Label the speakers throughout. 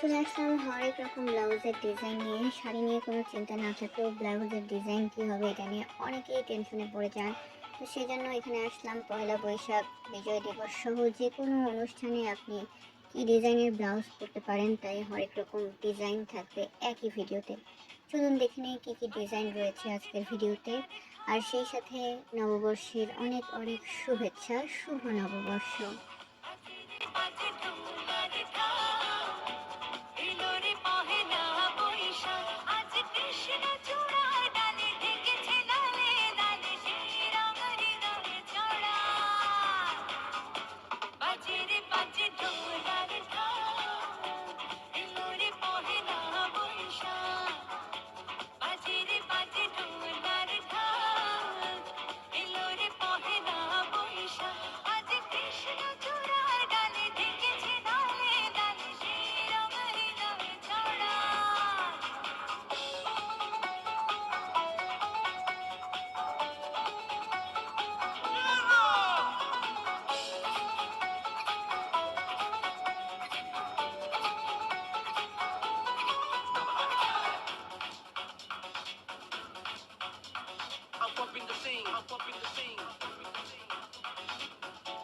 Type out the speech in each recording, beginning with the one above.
Speaker 1: চলে আসলাম হরেক রকম ব্লাউজের ডিজাইন নিয়ে। শাড়ি নিয়ে কোনো চিন্তা না থাকলেও ব্লাউজের ডিজাইন কী হবে এটা নিয়ে অনেকেই টেনশনে পড়ে যান। তো সেজন্য এখানে আসলাম পয়লা বৈশাখ, বিজয় দিবস সহ যে কোনো অনুষ্ঠানে আপনি কী ডিজাইনের ব্লাউজ করতে পারেন, তাই হরেক রকম ডিজাইন থাকবে একই ভিডিওতে। চলুন দেখে নিই কী কী ডিজাইন রয়েছে আজকের ভিডিওতে। আর সেই সাথে নববর্ষের অনেক অনেক শুভেচ্ছা। শুভ নববর্ষ।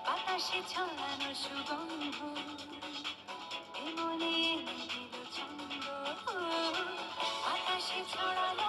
Speaker 2: বাতাসে ছড়ানো সুগন্ধ এ মনে এনে দিল ছন্দ বাতাসে ছড়ানো